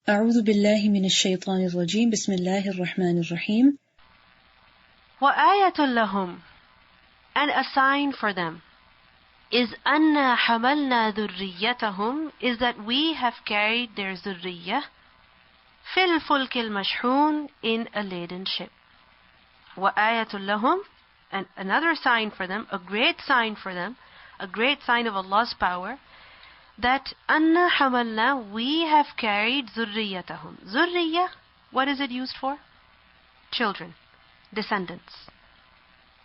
أعوذ بالله من الشيطان الرجيم بسم الله الرحمن الرحيم. وآية لهم, and a sign for them, is أَنَّا حَمَلْنَا ذُرِّيَّتَهُمْ, is that we have carried their ذُرِّيَّة فِي الْفُلْكِ الْمَشْحُونِ, in a laden ship. وَآيَةٌ لَهُمْ, and another sign for them, a great sign for them, a great sign of Allah's power, that أَنَّا حَمَلْنَا, we have carried ذُرِّيَّتَهُمْ. ذُرِّيَّة, what is it used for? Children, descendants.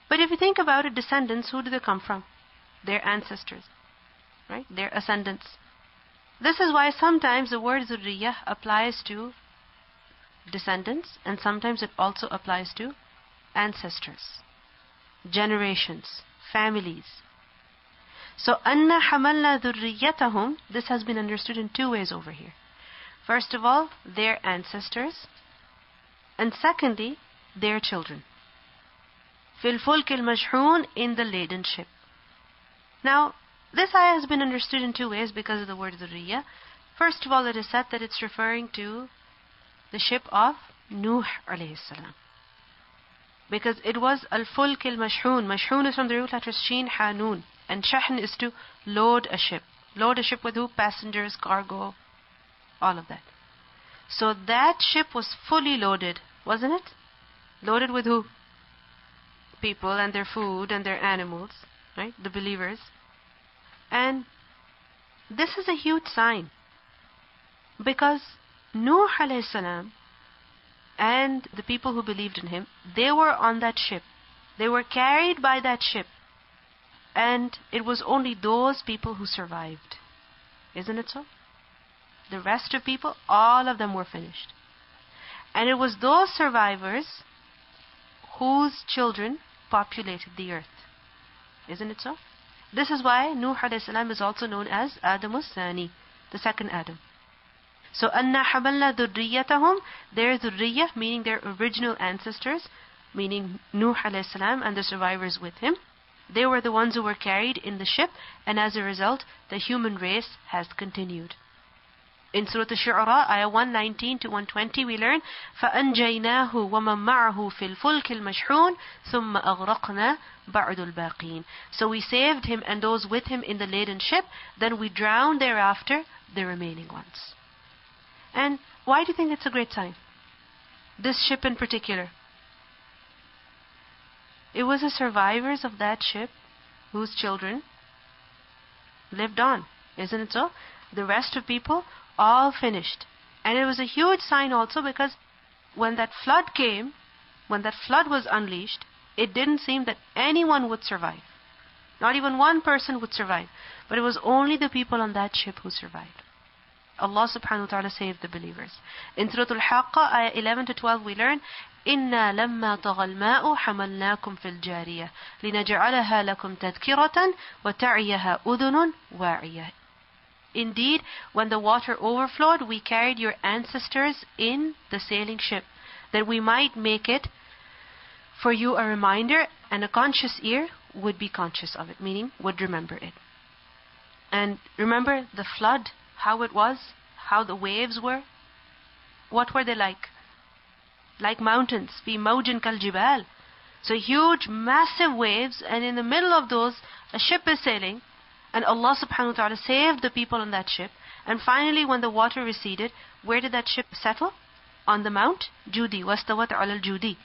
But if you think about it, descendants, who do they come from? Their ancestors, right? Their ascendants. This is why sometimes the word ذُرِّيَّة applies to descendants, and sometimes it also applies to ancestors, generations, families. So أَنَّا حَمَلْنَا ذُرِّيَّتَهُمْ, this has been understood in two ways over here. First of all, their ancestors, and secondly, their children. فِي الْفُلْكِ الْمَشْحُونِ, in the laden ship. Now, this ayah has been understood in two ways because of the word ذُرِّيَّة. First of all, it is said that it's referring to the ship of Nuh alayhi salam. Because it was al-fulk al-mashhun. Mashhun is from the root letters Shin, Ha, Nun. And shahn is to load a ship. Load a ship with who? Passengers, cargo, all of that. So that ship was fully loaded, wasn't it? Loaded with who? People and their food and their animals, right? The believers. And this is a huge sign. Because Nuh alayhi salam and the people who believed in him, they were on that ship. They were carried by that ship. And it was only those people who survived. Isn't it so? The rest of people, all of them were finished. And it was those survivors whose children populated the earth. Isn't it so? This is why Nuh alayhi salam is also known as Adam al-Thani, the second Adam. So أَنَّا حَمَلْنَا ذُرِّيَّتَهُمْ, their ذُرِّيَّة, meaning their original ancestors, meaning Nuh alayhi salam and the survivors with him. They were the ones who were carried in the ship, and as a result, the human race has continued. In Surah Al-Shu'ara, ayah 119 to 120, we learn, فَأَنْجَيْنَاهُ وَمَنْ مَعَهُ فِي الْفُلْكِ الْمَشْحُونِ ثُمَّ أَغْرَقْنَا بَعْدُ الْبَاقِينَ. So we saved him and those with him in the laden ship, then we drowned thereafter the remaining ones. And why do you think it's a great sign? This ship in particular. It was the survivors of that ship whose children lived on. Isn't it so? The rest of people, all finished. And it was a huge sign also because when that flood came, when that flood was unleashed, it didn't seem that anyone would survive. Not even one person would survive. But it was only the people on that ship who survived. Allah subhanahu wa ta'ala saved the believers. In Surah Al-Haqqa, ayah 11 to 12, we learn, إِنَّا لَمَّا طَغَى الْمَاءُ حَمَلْنَاكُمْ فِي الْجَارِيَةِ لِنَجْعَلَهَا لَكُمْ تَذْكِرَةً وَتَعِيَهَا أُذُنٌ وَاعِيَةٌ. Indeed, when the water overflowed, we carried your ancestors in the sailing ship, that we might make it for you a reminder, and a conscious ear would be conscious of it, meaning would remember it. And remember the flood, how it was, how the waves were. What were they like? Like mountains, fi mawjin kal jibal. So huge, massive waves, and in the middle of those, a ship is sailing, and Allah subhanahu wa ta'ala saved the people on that ship. And finally, when the water receded, where did that ship settle? On the Mount Judi, wastawat ala al-Judi.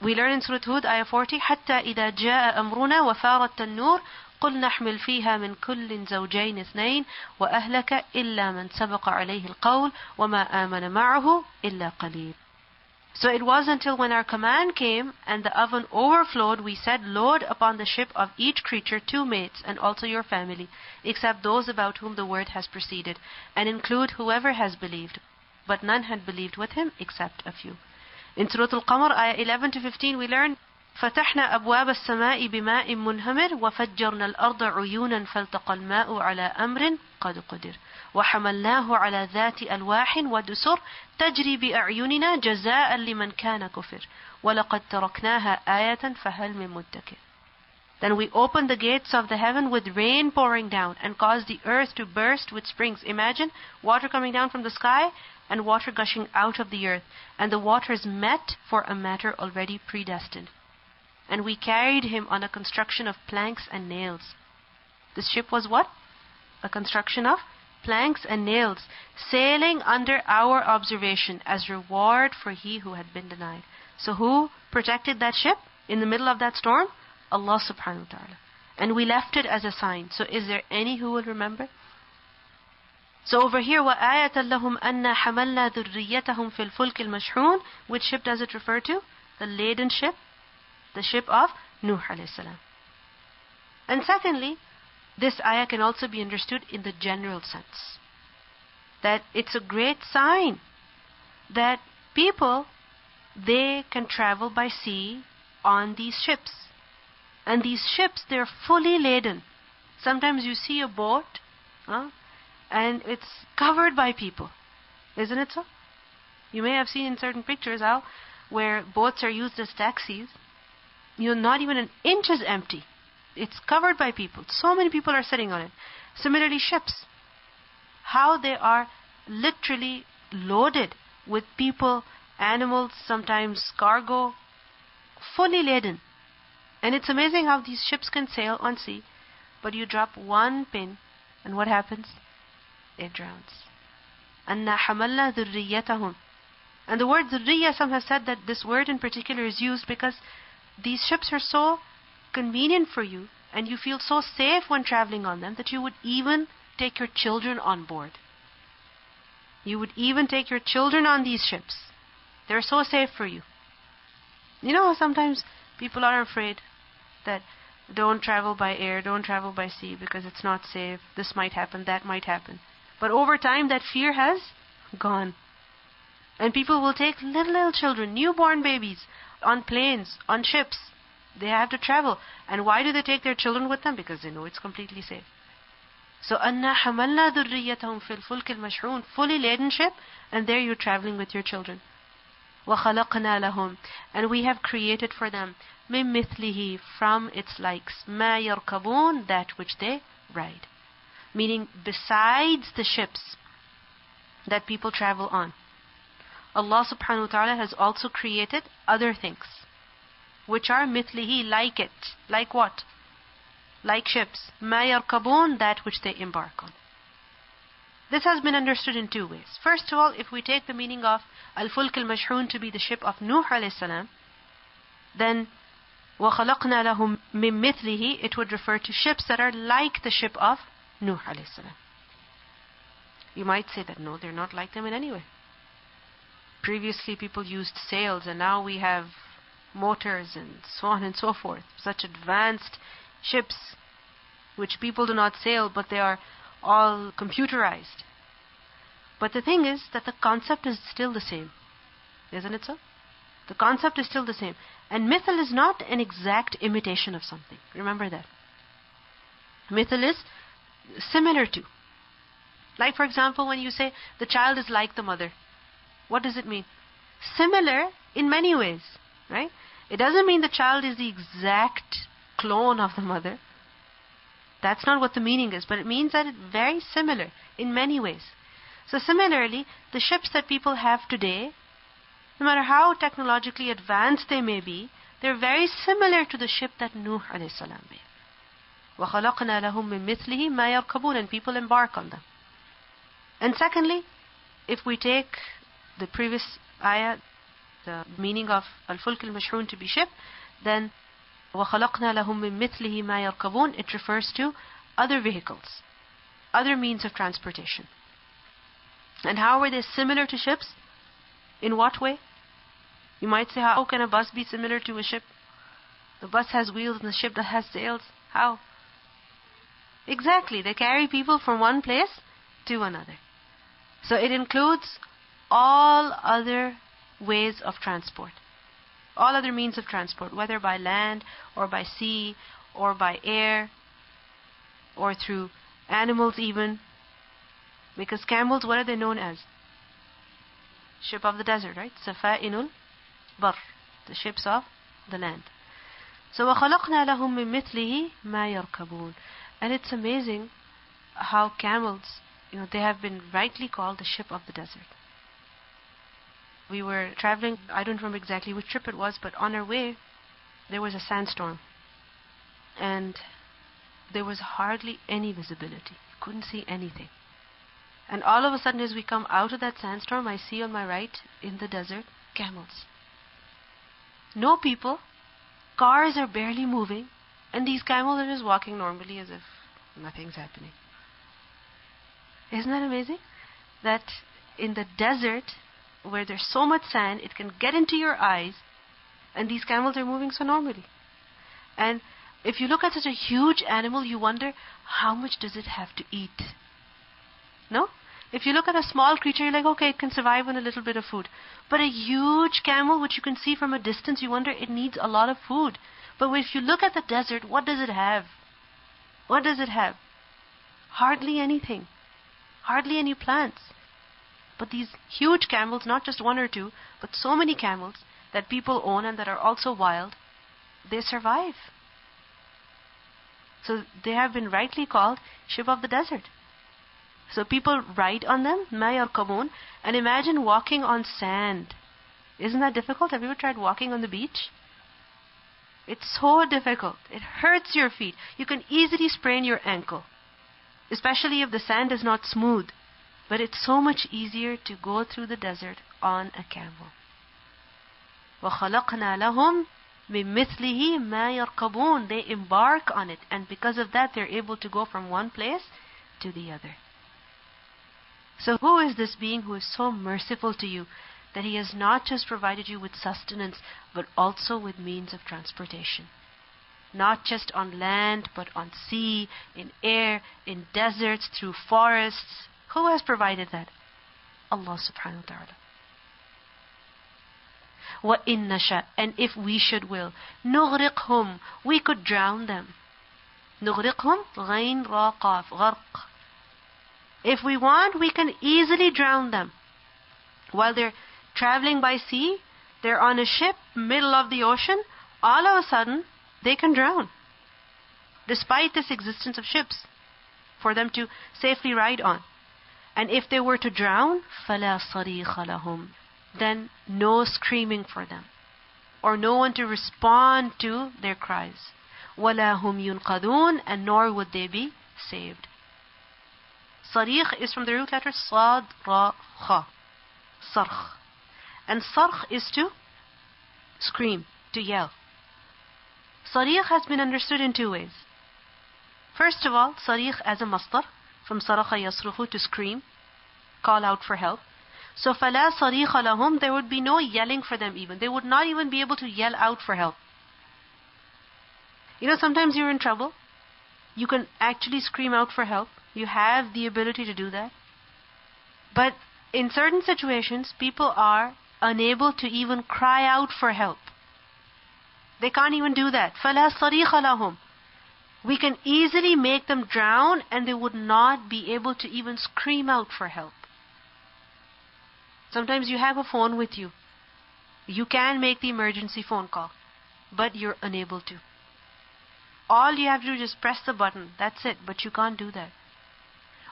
We learn in Surah Hud, ayah 40, حَتَّى إِذَا جَاءَ أَمْرُنَا وَفَارَتْ النُّورُ قُلْ نَحْمِلْ فِيهَا مِنْ كُلٍّ زَوْجَيْنِ اثْنَيْنِ وَأَهْلَكَ إِلَّا مَنْ سَبَقَ عَلَيْهِ الْقَوْلُ وَمَا آمَنَ مَعَهُ إِلَّا قَلِيلٌ. So it was until when our command came and the oven overflowed, we said, load upon the ship of each creature 2 mates and also your family, except those about whom the word has proceeded, and include whoever has believed. But none had believed with him except a few. In Surah Al-Qamar, ayah 11 to 15, we learn, فَتَحْنَا أَبْوَابَ السَّمَاءِ بِمَاءٍ مُنْهَمِرٍ وَفَجَّرْنَا الْأَرْضَ عُيُونًا فَالْتَقَى الْمَاءُ عَلَى أَمْرٍ قَدْ قُدِرَ وَحَمَلْنَاهُ عَلَى ذَاتِ أَلْوَاحٍ وَدُسُرٍ تَجْرِي بِأَعْيُنِنَا جَزَاءً لِمَنْ كَانَ كُفِرٍ وَلَقَدْ تَرَكْنَاهَا آيَةً فَهَلْ مِن مُدَّكِرٍ. Then we opened the gates of the heaven with rain pouring down and caused the earth to burst with springs. Imagine water coming down from the sky and water gushing out of the earth. And the waters met for a matter already predestined. And we carried him on a construction of planks and nails. This ship was what? A construction of planks and nails, sailing under our observation as reward for he who had been denied. So who protected that ship in the middle of that storm? Allah subhanahu wa ta'ala. And we left it as a sign. So is there any who will remember? So over here, وَآيَةً لَهُمْ أَنَّا حَمَلْنَا ذُرِّيَّتَهُمْ فِي الْفُلْكِ الْمَشْحُونِ. Which ship does it refer to? The laden ship. The ship of Nuh alayhi salam. And secondly, this ayah can also be understood in the general sense. That it's a great sign that people, they can travel by sea on these ships. And these ships, they're fully laden. Sometimes you see a boat, and it's covered by people. Isn't it so? You may have seen in certain pictures how where boats are used as taxis, not even an inch is empty. It's covered by people. So many people are sitting on it. Similarly, ships. How they are literally loaded with people, animals, sometimes cargo, fully laden. And it's amazing how these ships can sail on sea, but you drop one pin, and what happens? It drowns. أَنَّا حَمَلْنَا ذُرِّيَّتَهُمْ. And the word ذُرِّيَّة, some have said that this word in particular is used because these ships are so convenient for you, and you feel so safe when traveling on them, that you would even take your children on board. You would even take your children on these ships. They're so safe for you. Sometimes people are afraid that don't travel by air, don't travel by sea because it's not safe. This might happen, that might happen. But over time, that fear has gone. And people will take little children, newborn babies, on planes, on ships. They have to travel. And why do they take their children with them? Because they know it's completely safe. So, أَنَّا حَمَلْنَا ذُرِّيَّتَهُمْ فِي الْفُلْكِ الْمَشْحُونِ. Fully laden ship, and there you're traveling with your children. وَخَلَقْنَا لَهُمْ. And we have created for them مِن مِثْلِهِ, from its likes, مَا يَرْكَبُونَ, that which they ride. Meaning, besides the ships that people travel on, Allah subhanahu wa ta'ala has also created other things, which are mithlihi, like it. Like what? Like ships. مَا يَرْكَبُونَ, that which they embark on. This has been understood in two ways. First of all, if we take the meaning of Al-Fulk al-Mashhun to be the ship of Nuh alayhi salam, then وَخَلَقْنَا لَهُم مِّن مِثْلِهِ, it would refer to ships that are like the ship of Nuh alayhi salam. You might say that no, they're not like them in any way. Previously people used sails, and now we have motors and so on and so forth. Such advanced ships which people do not sail, but they are all computerized. But the thing is that the concept is still the same. Isn't it so? The concept is still the same. And mithal is not an exact imitation of something. Remember that. Mithal is similar to. Like for example, when you say the child is like the mother, what does it mean? Similar in many ways, right? It doesn't mean the child is the exact clone of the mother. That's not what the meaning is, but it means that it's very similar in many ways. So similarly, the ships that people have today, no matter how technologically advanced they may be, they're very similar to the ship that Nuh alayhi salam made. وَخَلَقْنَا لَهُم مِّن مِثْلِهِ مَا يَرْكَبُونَ, and people embark on them. And secondly, if we take the previous ayah, the meaning of Al-Fulk al-Mashhun to be ship, then وَخَلَقْنَا لَهُم مِّن مِثْلِهِ مَا يَرْكَبُونَ, it refers to other vehicles, other means of transportation. And how are they similar to ships? In what way? You might say, how can a bus be similar to a ship? The bus has wheels and the ship that has sails. How? Exactly, they carry people from one place to another. So it includes all other ways of transport, all other means of transport, whether by land or by sea or by air or through animals even. Because camels, what are they known as? Ship of the desert, right? Safa'inul Bar, the ships of the land. So وَخَلَقْنَا لَهُم مِّن مِثْلِهِ مَا يَرْكَبُونَ. And it's amazing how camels, they have been rightly called the ship of the desert. We were traveling, I don't remember exactly which trip it was, but on our way, there was a sandstorm. And there was hardly any visibility. Couldn't see anything. And all of a sudden, as we come out of that sandstorm, I see on my right, in the desert, camels. No people. Cars are barely moving. And these camels are just walking normally as if nothing's happening. Isn't that amazing? That in the desert, where there's so much sand, it can get into your eyes, and these camels are moving so normally. And if you look at such a huge animal, you wonder, how much does it have to eat? No? If you look at a small creature, you're like, okay, it can survive on a little bit of food. But a huge camel, which you can see from a distance, you wonder, it needs a lot of food. But if you look at the desert, what does it have? What does it have? Hardly anything. Hardly any plants. But these huge camels, not just one or two, but so many camels that people own and that are also wild, they survive. So they have been rightly called ship of the desert. So people ride on them, مَا يَرْكَبُونَ, and imagine walking on sand. Isn't that difficult? Have you ever tried walking on the beach? It's so difficult. It hurts your feet. You can easily sprain your ankle, especially if the sand is not smooth. But it's so much easier to go through the desert on a camel. وَخَلَقْنَا لَهُمْ بِمِثْلِهِ مَا يَرْكَبُونَ. They embark on it, and because of that they're able to go from one place to the other. So who is this being who is so merciful to you that He has not just provided you with sustenance, but also with means of transportation? Not just on land, but on sea, in air, in deserts, through forests. Who has provided that? Allah subhanahu wa ta'ala. وَإِن نَشَأْ, and if we should will, نُغْرِقْهُمْ, we could drown them. نُغْرِقْهُمْ غَيْن را قاف غَرْق. If we want, we can easily drown them. While they're traveling by sea, they're on a ship, middle of the ocean, all of a sudden, they can drown. Despite this existence of ships, for them to safely ride on. And if they were to drown, فَلَا صَرِيخَ لَهُمْ, then no screaming for them, or no one to respond to their cries. وَلَا هُمْ يُنْقَذُونَ, and nor would they be saved. Sarikh is from the root letter Sad, Ra, Kha. Sarkh. And sarkh is to scream, to yell. Sarikh has been understood in two ways. First of all, sarikh as a masdar, from sarakha yasrukhu, to scream, call out for help. So فَلَا صَرِيخَ لَهُمْ, there would be no yelling for them even. They would not even be able to yell out for help. Sometimes you're in trouble. You can actually scream out for help. You have the ability to do that. But in certain situations, people are unable to even cry out for help. They can't even do that. فَلَا صَرِيخَ لَهُمْ. We can easily make them drown, and they would not be able to even scream out for help. Sometimes you have a phone with you. You can make the emergency phone call, but you're unable to. All you have to do is just press the button. That's it, but you can't do that.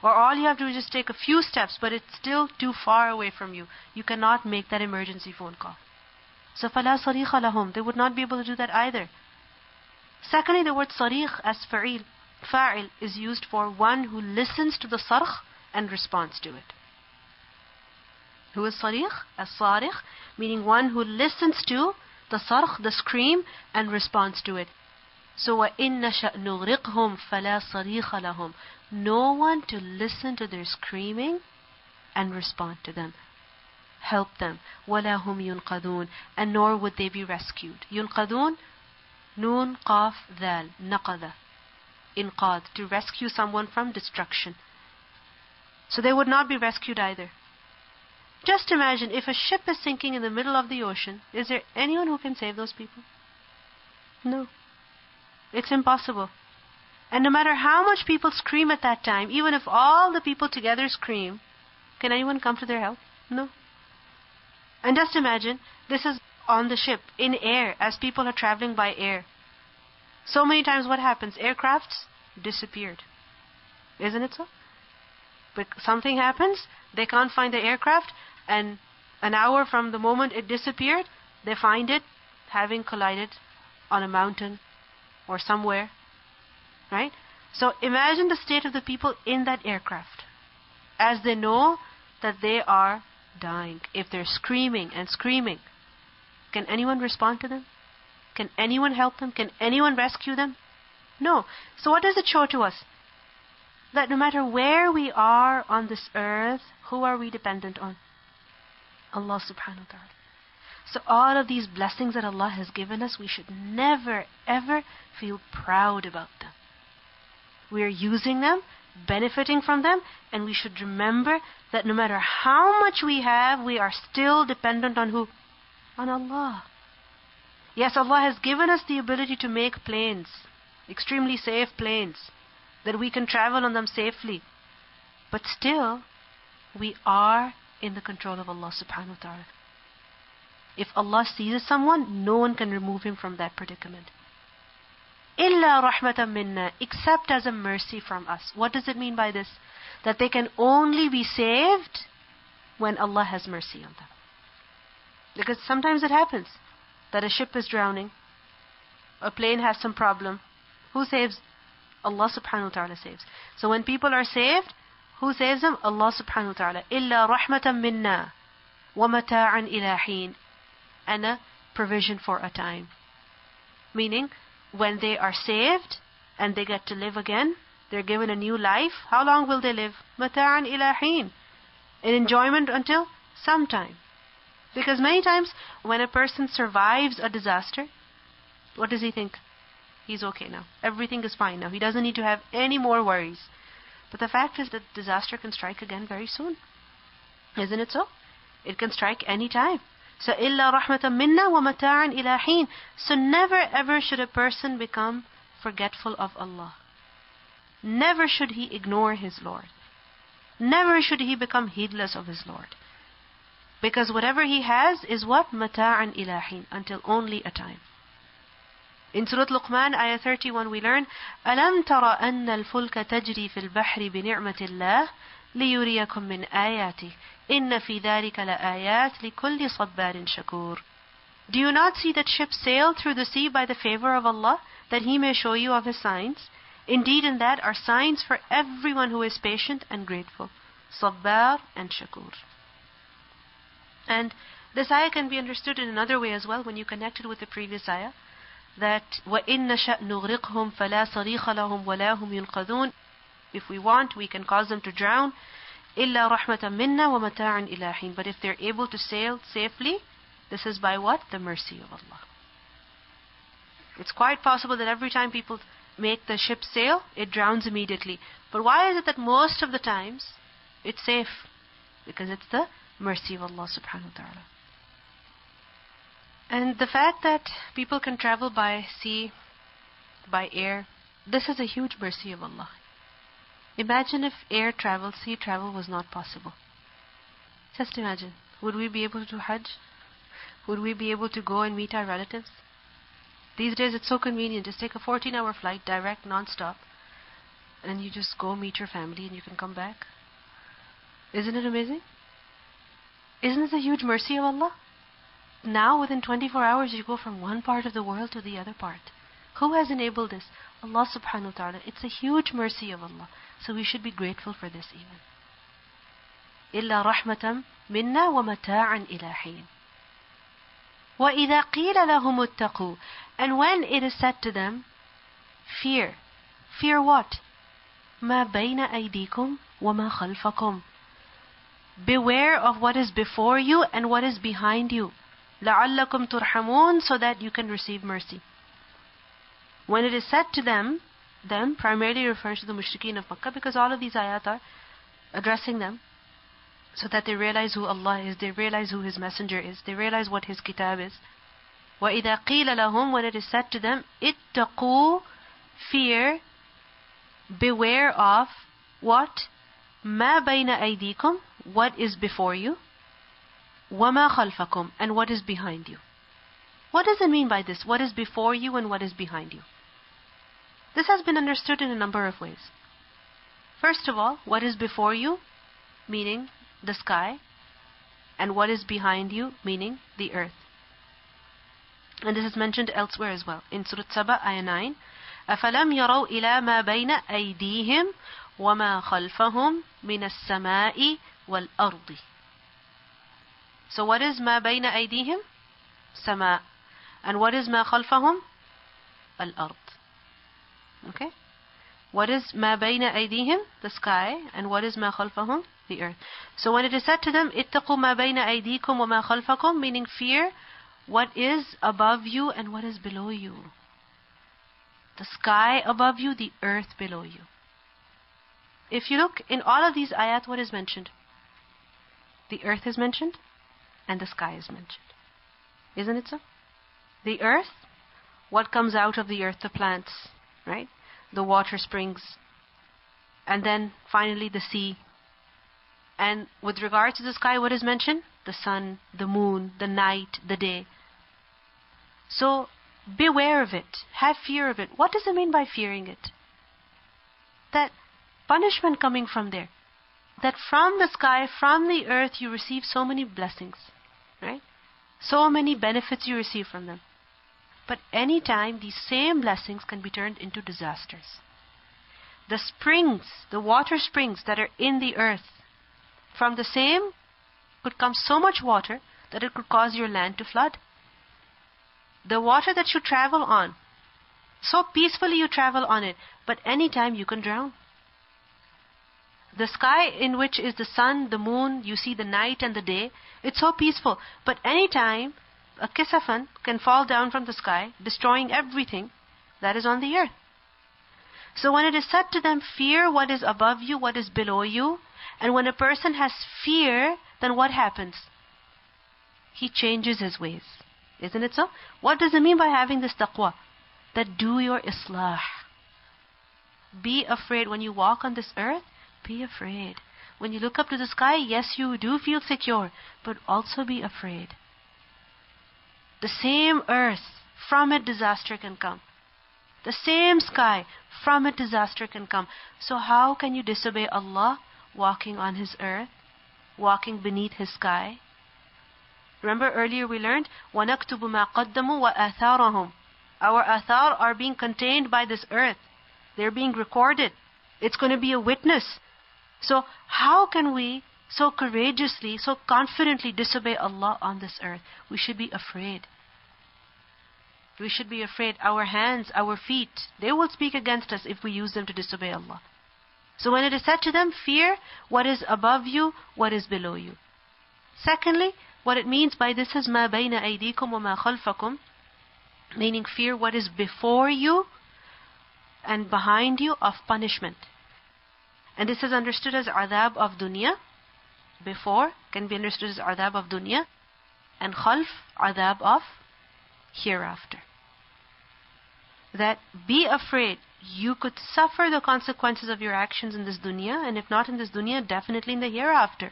Or all you have to do is just take a few steps, but it's still too far away from you. You cannot make that emergency phone call. So فَلَا صَرِيخَ لَهُمْ, they would not be able to do that either. Secondly, the word sarikh as fa'il is used for one who listens to the sarkh and responds to it. Who is sarikh? As sarikh, meaning one who listens to the sarkh, the scream, and responds to it. So وَإِن نَشَأْ نُغْرِقْهُمْ فَلَا صَرِيخَ لَهُمْ. No one to listen to their screaming and respond to them. Help them. وَلَا هُمْ يُنْقَذُونَ, and nor would they be rescued. يُنْقَذُونَ, Nun, Qaf, Dhal, Naqada. Inqad, to rescue someone from destruction. So they would not be rescued either. Just imagine, if a ship is sinking in the middle of the ocean, is there anyone who can save those people? No. It's impossible. And no matter how much people scream at that time, even if all the people together scream, can anyone come to their help? No. And just imagine, this is on the ship, in air, as people are traveling by air. So many times what happens? Aircrafts disappeared. Isn't it so? But something happens, they can't find the aircraft, and an hour from the moment it disappeared, they find it having collided on a mountain or somewhere. Right? So imagine the state of the people in that aircraft as they know that they are dying. If they're screaming and screaming, can anyone respond to them? Can anyone help them? Can anyone rescue them? No. So what does it show to us? That no matter where we are on this earth, who are we dependent on? Allah subhanahu wa ta'ala. So all of these blessings that Allah has given us, we should never ever feel proud about them. We are using them, benefiting from them, and we should remember that no matter how much we have, we are still dependent on who? On Allah. Yes, Allah has given us the ability to make planes, extremely safe planes, that we can travel on them safely. But still, we are in the control of Allah subhanahu wa ta'ala. If Allah seizes someone, no one can remove him from that predicament. إِلَّا رَحْمَةً مِنَّا, except as a mercy from us. What does it mean by this? That they can only be saved when Allah has mercy on them. Because sometimes it happens that a ship is drowning, a plane has some problem. Who saves? Allah subhanahu wa ta'ala saves. So when people are saved, who saves them? Allah subhanahu wa ta'ala. إِلَّا رَحْمَةً مِنَّا وَمَتَاعًا إِلَى حِينٍ, and a provision for a time. Meaning, when they are saved and they get to live again, they're given a new life. How long will they live? مَتَاعًا إِلَى حِينٍ, in enjoyment until some time. Because many times when a person survives a disaster, what does he think? He's okay now. Everything is fine now. He doesn't need to have any more worries. But the fact is that disaster can strike again very soon. Isn't it so? It can strike any time. So, إِلَّا رَحْمَةً مِنَّا وَمَتَاعًا إِلَى حِينٍ. So never ever should a person become forgetful of Allah. Never should he ignore his Lord. Never should he become heedless of his Lord. Because whatever he has is what? مَتَاعًا إِلَى حِينٍ, until only a time. In Surah Luqman, ayah 31, we learn, أَلَمْ تَرَ أَنَّ الْفُلْكَ تَجْرِي فِي الْبَحْرِ بِنِعْمَةِ اللَّهِ لِيُرِيَكُم مِّنْ آيَاتِهِ إِنَّ فِي ذَلِكَ لَآيَاتٍ لِكُلِّ صَبَّارٍ شَكُورٍ. Do you not see that ships sail through the sea by the favor of Allah, that He may show you of His signs? Indeed, in that are signs for everyone who is patient and grateful. Sabbar and Shakur. And this ayah can be understood in another way as well when you connect it with the previous ayah. That وَإِن نَشَأْ نُغْرِقْهُمْ فَلَا صَرِيخَ لَهُمْ وَلَا هُمْ يُنْقَذُونَ. If we want, we can cause them to drown. إِلَّا رَحْمَةً مِنَّا وَمَتَاعًا إِلَى حِينٍ. But if they're able to sail safely, this is by what? The mercy of Allah. It's quite possible that every time people make the ship sail, it drowns immediately. But why is it that most of the times it's safe? Because it's the mercy of Allah subhanahu wa ta'ala. And the fact that people can travel by sea, by air, this is a huge mercy of Allah. Imagine if air travel, sea travel was not possible. Just imagine. Would we be able to do Hajj? Would we be able to go and meet our relatives? These days it's so convenient. Just take a 14-hour flight, direct, non-stop, and you just go meet your family and you can come back. Isn't it amazing? Isn't this a huge mercy of Allah? Now within 24 hours you go from one part of the world to the other part. Who has enabled this? Allah subhanahu wa ta'ala. It's a huge mercy of Allah. So we should be grateful for this even. إِلَّا رَحْمَةً مِنَّا وَمَتَاعًا إِلَى حِينٍ. وَإِذَا قِيلَ لَهُمُ اتَّقُوا. And when it is said to them, fear. Fear what? مَا بَيْنَ أَيْدِيكُمْ وَمَا خَلْفَكُمْ. Beware of what is before you and what is behind you. لَعَلَّكُمْ تُرْحَمُونَ, so that you can receive mercy. When it is said to them primarily refers to the mushrikeen of Makkah, because all of these ayat are addressing them, so that they realize who Allah is, they realize who His messenger is, they realize what His kitab is. وَإِذَا قِيلَ لَهُمْ, when it is said to them, اتَّقُوا, fear, beware of what? مَا بَيْنَ أَيْدِيكُمْ, what is before you, وَمَا خَلْفَكُمْ, and what is behind you. What does it mean by this? What is before you and what is behind you? This has been understood in a number of ways. First of all, what is before you, meaning the sky, and what is behind you, meaning the earth. And this is mentioned elsewhere as well. In Surah Saba, ayah 9, أَفَلَمْ يَرَوْا إِلَى مَا بَيْنَ أَيْدِيهِمْ وَمَا خَلْفَهُمْ مِنَ السَّمَاءِ وَالْأَرْضِ. So what is مَا بَيْنَ أَيْدِيهِمْ? Sama. And what is مَا خَلْفَهُمْ? Al-Ard. Okay? What is مَا بَيْنَ أَيْدِيهِمْ? The sky. And what is مَا خَلْفَهُمْ? The earth. So when it is said to them, اتَّقُوا مَا بَيْنَ أَيْدِيكُمْ وَمَا خَلْفَكُمْ, meaning fear what is above you and what is below you. The sky above you, the earth below you. If you look in all of these ayat, what is mentioned? The earth is mentioned and the sky is mentioned. Isn't it so? The earth, what comes out of the earth? The plants, right? The water springs. And then finally the sea. And with regard to the sky, what is mentioned? The sun, the moon, the night, the day. So beware of it. Have fear of it. What does it mean by fearing it? That punishment coming from there. That from the sky, from the earth, you receive so many blessings. Right? So many benefits you receive from them. But any time, these same blessings can be turned into disasters. The springs, the water springs that are in the earth, from the same could come so much water that it could cause your land to flood. The water that you travel on, so peacefully you travel on it, but any time you can drown. The sky in which is the sun, the moon, you see the night and the day, it's so peaceful. But any time a kisafan can fall down from the sky, destroying everything that is on the earth. So when it is said to them, fear what is above you, what is below you, and when a person has fear, then what happens? He changes his ways. Isn't it so? What does it mean by having this taqwa? That do your islah. Be afraid when you walk on this earth. Be afraid. When you look up to the sky, yes, you do feel secure, but also be afraid. The same earth, from it disaster can come. The same sky, from it disaster can come. So how can you disobey Allah walking on His earth, walking beneath His sky? Remember earlier we learned, وَنَكْتُبُ مَا قَدَّمُوا وَآثَارَهُم. Our athar are being contained by this earth. They're being recorded. It's going to be a witness. So how can we so courageously, so confidently disobey Allah on this earth? We should be afraid. We should be afraid. Our hands, our feet, they will speak against us if we use them to disobey Allah. So when it is said to them, fear what is above you, what is below you. Secondly, what it means by this is مَا بَيْنَ أَيْدِيكُمْ وَمَا خَلْفَكُمْ, meaning fear what is before you and behind you of punishment. And this is understood as adab of dunya. Before can be understood as adab of dunya, and khalf, adab of hereafter. That be afraid. You could suffer the consequences of your actions in this dunya, and if not in this dunya, definitely in the hereafter.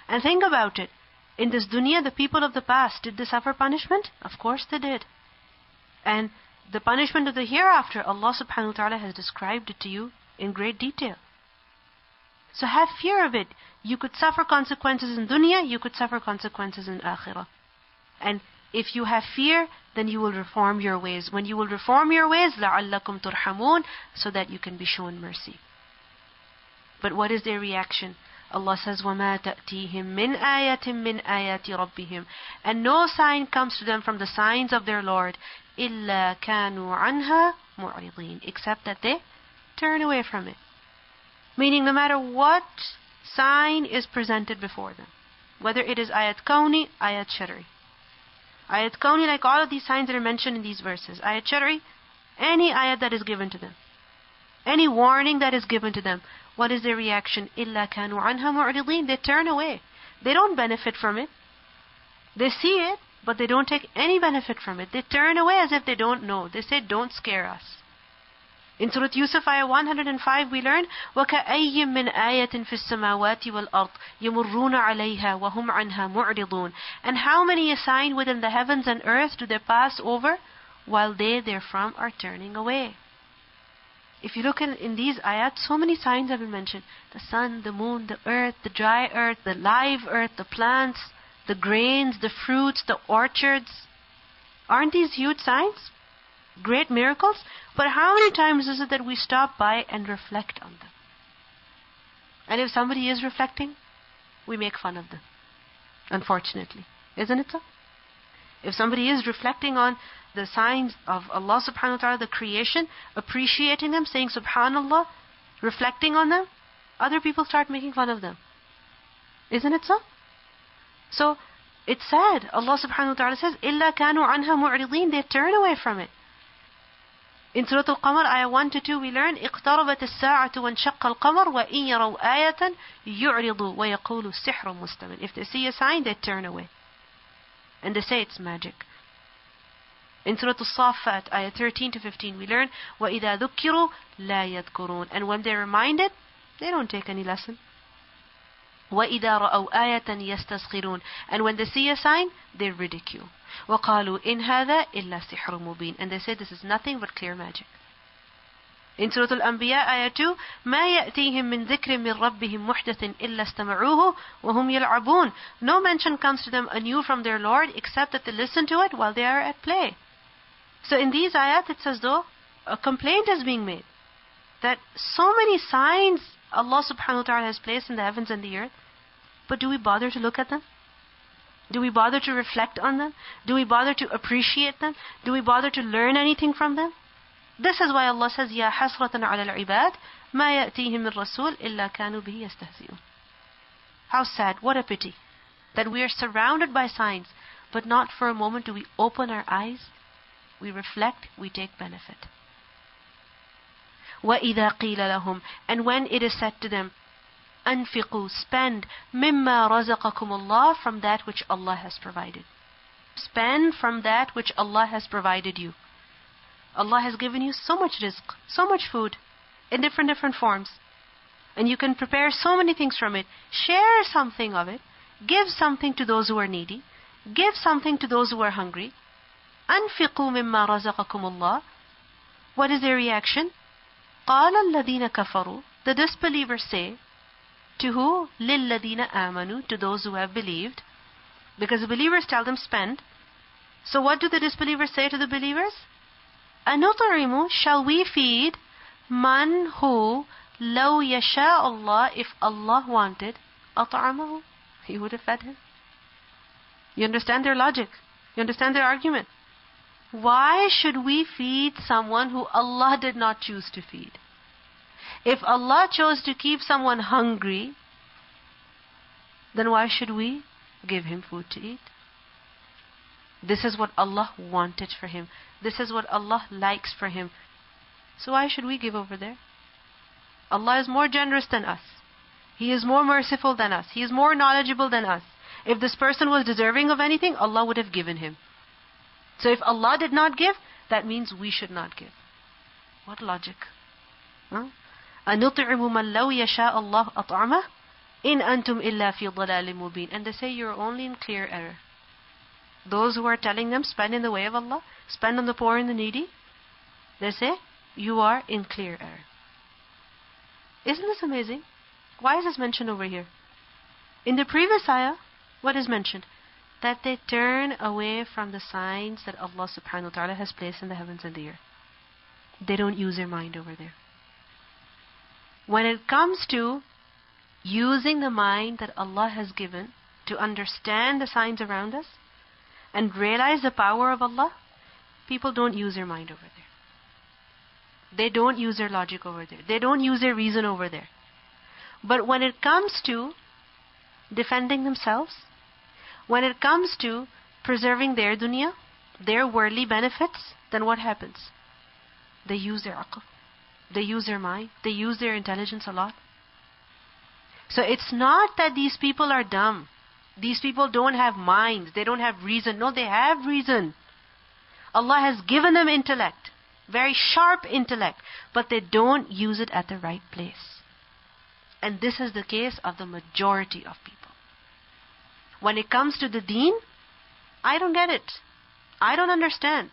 And think about it. In this dunya, the people of the past, did they suffer punishment? Of course they did. And the punishment of the hereafter, Allah subhanahu wa ta'ala has described it to you in great detail. So have fear of it. You could suffer consequences in dunya, you could suffer consequences in akhirah. And if you have fear, then you will reform your ways. When you will reform your ways, لَعَلَّكُمْ تُرْحَمُونَ, so that you can be shown mercy. But what is their reaction? Allah says, وَمَا تَأْتِيهِم مِّنْ آيَةٍ مِّنْ آيَاتِ رَبِّهِمْ. And no sign comes to them from the signs of their Lord, إِلَّا كَانُوا عَنْهَا مُعْرِضِينَ, except that they turn away from it. Meaning no matter what sign is presented before them, whether it is ayat kawni, ayat shari. Ayat kawni, like all of these signs that are mentioned in these verses. Ayat shari, any ayat that is given to them. Any warning that is given to them. What is their reaction? إِلَّا كَانُوا عَنْهَا مُعْرِضِينَ. They turn away. They don't benefit from it. They see it, but they don't take any benefit from it. They turn away as if they don't know. They say, don't scare us. In Surah Yusuf, ayah 105, we learn, وَكَأَيٍّ مِّنْ آيَةٍ فِي السَّمَاوَاتِ وَالْأَرْضِ يَمُرُّونَ عَلَيْهَا وَهُمْ عَنْهَا مُعْرِضُونَ. And how many a sign within the heavens and earth do they pass over, while they therefrom are turning away? If you look in these ayat, so many signs have been mentioned. The sun, the moon, the earth, the dry earth, the live earth, the plants, the grains, the fruits, the orchards. Aren't these huge signs? Great miracles? But how many times is it that we stop by and reflect on them? And if somebody is reflecting, we make fun of them. Unfortunately. Isn't it so? If somebody is reflecting on the signs of Allah subhanahu wa ta'ala, the creation, appreciating them, saying subhanallah, reflecting on them, other people start making fun of them. Isn't it so? So, it's sad. Allah subhanahu wa ta'ala says, إِلَّا كَانُوا عَنْهَا مُعْرِضِينَ. They turn away from it. In Surah Al-Qamar, ayah 1 to 2, we learn, اقتربت الساعة وانشق القمر وإن يروا آية يعرضوا ويقولوا سحر مستمر. If they see a sign, they turn away. And they say it's magic. In Surah Al-Saffat, ayah 13 to 15, we learn, وَإِذَا ذُكِّرُوا لَا يَذْكُرُونَ. And when they're reminded, they don't take any lesson. وَإِذَا رَأَوْا آيَةً يَسْتَسْخِرُونَ. And when they see a sign, they ridicule. وَقَالُوا إِنْ هَذَا إِلَّا سِحْرٌ مُبِينٌ. And they say this is nothing but clear magic. In Surah Al-Anbiya, ayah 2, مَا يَأْتِيهِم مِّن ذِكْرٍ مِّن رَبِّهِم مُحْدَثٍ إِلَّا اسْتَمَعُوهُ وَهُمْ يَلْعَبُونَ. No mention comes to them anew from their Lord except that they listen to it while they are at play. So in these ayat, it's as though a complaint is being made. That so many signs Allah subhanahu wa ta'ala has placed in the heavens and the earth. But do we bother to look at them? Do we bother to reflect on them? Do we bother to appreciate them? Do we bother to learn anything from them? This is why Allah says, يَا حَسْرَةً عَلَى الْعِبَادِ مَا يَأْتِيهِم مِّن رَّسُولٍ إِلَّا كَانُوا بِهِ يَسْتَهْزِئُونَ. How sad, what a pity, that we are surrounded by signs, but not for a moment do we open our eyes, we reflect, we take benefit. وَإِذَا قِيلَ لَهُمْ. And when it is said to them, أَنْفِقُوا, spend, مِمَّا رَزَقَكُمُ اللَّهُ, from that which Allah has provided. Spend from that which Allah has provided you. Allah has given you so much rizq, so much food, in different forms. And you can prepare so many things from it. Share something of it. Give something to those who are needy. Give something to those who are hungry. أَنْفِقُوا مِمَّا رَزَقَكُمُ اللَّهُ. What is their reaction? قَالَ الَّذِينَ كَفَرُوا. The disbelievers say, to who? لِلَّذِينَ آمَنُوا. To those who have believed. Because the believers tell them spend. So what do the disbelievers say to the believers? أَنُطْعِمُ, shall we feed man who لَوْ يَشَاءَ اللَّهُ, if Allah wanted, أَطْعَمَهُ, He would have fed him. You understand their logic? You understand their argument? Why should we feed someone who Allah did not choose to feed? If Allah chose to keep someone hungry, then why should we give him food to eat? This is what Allah wanted for him. This is what Allah likes for him. So why should we give over there? Allah is more generous than us. He is more merciful than us. He is more knowledgeable than us. If this person was deserving of anything, Allah would have given him. So if Allah did not give, that means we should not give. What logic? أَنُطْعِمُ مَنْ لَوْ يَشَاءَ اللَّهُ أَطْعَمَهُ إِنْ أَنْتُمْ إِلَّا فِي ضَلَالٍ مُبِينٍ. And they say you're only in clear error. Those who are telling them spend in the way of Allah, spend on the poor and the needy, they say you are in clear error. Isn't this amazing? Why is this mentioned over here? In the previous ayah, what is mentioned? That they turn away from the signs that Allah subhanahu wa ta'ala has placed in the heavens and the earth. They don't use their mind over there. When it comes to using the mind that Allah has given to understand the signs around us and realize the power of Allah, people don't use their mind over there. They don't use their logic over there. They don't use their reason over there. But when it comes to defending themselves, when it comes to preserving their dunya, their worldly benefits, then what happens? They use their aql. They use their mind. They use their intelligence a lot. So it's not that these people are dumb. These people don't have minds. They don't have reason. No, they have reason. Allah has given them intellect. Very sharp intellect. But they don't use it at the right place. And this is the case of the majority of people. When it comes to the deen, I don't get it. I don't understand.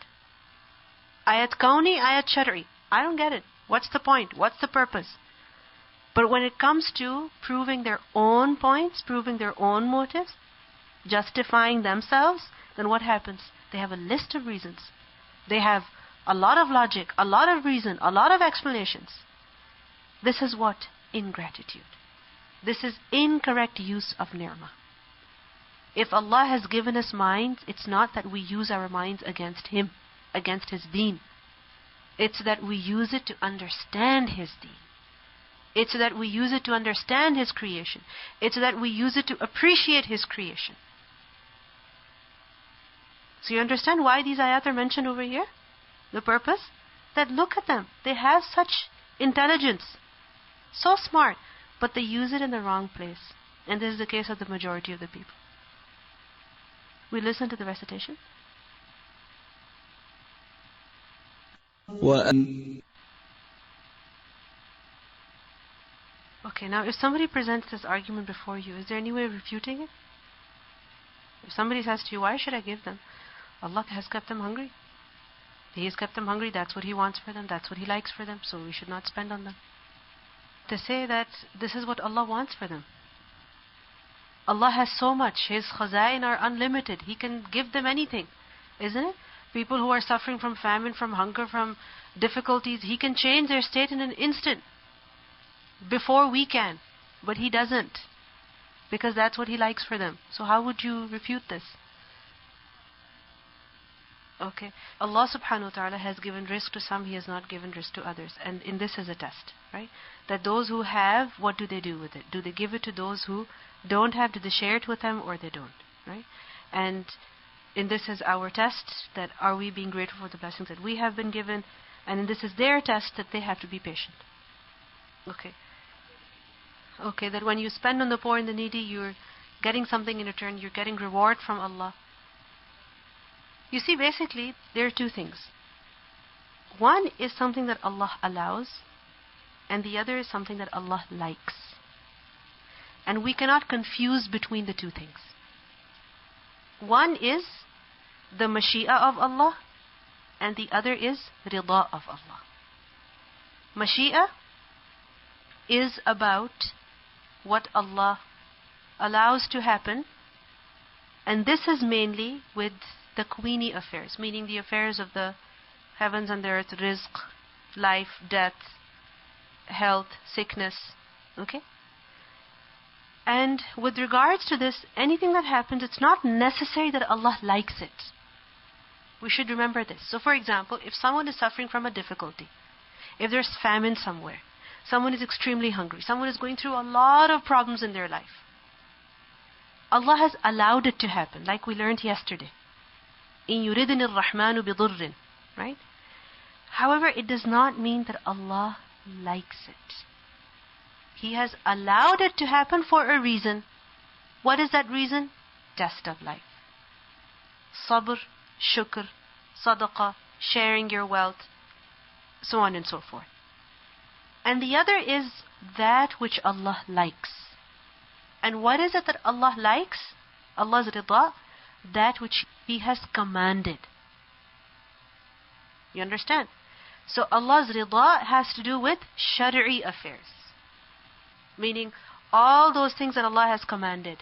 Ayat kauni, ayat shari. I don't get it. What's the point? What's the purpose? But when it comes to proving their own points, proving their own motives, justifying themselves, then what happens? They have a list of reasons. They have a lot of logic, a lot of reason, a lot of explanations. This is what? Ingratitude. This is incorrect use of ni'mah. If Allah has given us minds, it's not that we use our minds against Him, against His deen. It's that we use it to understand His deen. It's that we use it to understand His creation. It's that we use it to appreciate His creation. So you understand why these ayat are mentioned over here? The purpose? That look at them. They have such intelligence. So smart. But they use it in the wrong place. And this is the case of the majority of the people. We listen to the recitation. Okay, now if somebody presents this argument before you, is there any way of refuting it? If somebody says to you, why should I give them? Allah has kept them hungry. He has kept them hungry, that's what He wants for them, that's what He likes for them, so we should not spend on them. To say that this is what Allah wants for them. Allah has so much, His khazain are unlimited, He can give them anything, isn't it? People who are suffering from famine, from hunger, from difficulties, He can change their state in an instant. Before we can. But He doesn't. Because that's what He likes for them. So how would you refute this? Okay. Allah subhanahu wa ta'ala has given rizq to some, He has not given rizq to others. And in this is a test, right? That those who have, what do they do with it? Do they give it to those who don't have? Do they share it with them or they don't? Right? And in this is our test, that are we being grateful for the blessings that we have been given? And in this is their test, that they have to be patient. Okay. Okay, that when you spend on the poor and the needy, you're getting something in return, you're getting reward from Allah. You see, basically, there are two things. One is something that Allah allows, and the other is something that Allah likes. And we cannot confuse between the two things. One is the mashi'a of Allah, and the other is rida of Allah. Mashi'a is about what Allah allows to happen, and this is mainly with the queenie affairs, meaning the affairs of the heavens and the earth, rizq, life, death, health, sickness, okay? And with regards to this, anything that happens, it's not necessary that Allah likes it. We should remember this. So for example, if someone is suffering from a difficulty, if there's famine somewhere, someone is extremely hungry, someone is going through a lot of problems in their life, Allah has allowed it to happen, like we learned yesterday. إِن يُرِدْنِ الرَّحْمَنُ بِضُرٍّ. Right? However, it does not mean that Allah likes it. He has allowed it to happen for a reason. What is that reason? Test of life. Sabr, shukr, sadaqah, sharing your wealth, so on and so forth. And the other is that which Allah likes. And what is it that Allah likes? Allah's rida, that which He has commanded. You understand? So Allah's rida has to do with shari'i affairs. Meaning all those things that Allah has commanded.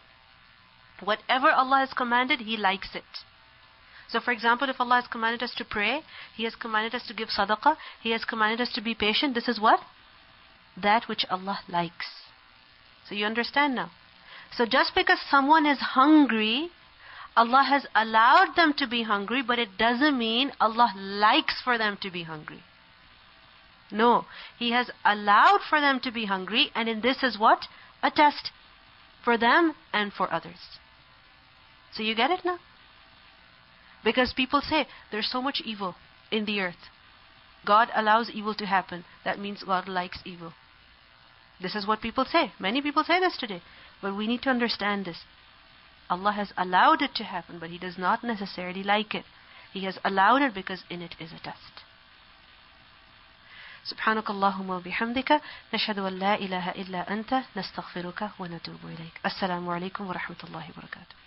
Whatever Allah has commanded, He likes it. So for example, if Allah has commanded us to pray, He has commanded us to give sadaqah, He has commanded us to be patient, this is what? That which Allah likes. So you understand now? So just because someone is hungry, Allah has allowed them to be hungry, but it doesn't mean Allah likes for them to be hungry. No, He has allowed for them to be hungry, and in this is what? A test for them and for others. So you get it now? Because people say, there's so much evil in the earth. God allows evil to happen. That means God likes evil. This is what people say. Many people say this today. But we need to understand this. Allah has allowed it to happen, but He does not necessarily like it. He has allowed it because in it is a test. سبحانك اللهم وبحمدك نشهد أن لا إله إلا أنت نستغفرك ونتوب إليك. السلام عليكم ورحمة الله وبركاته.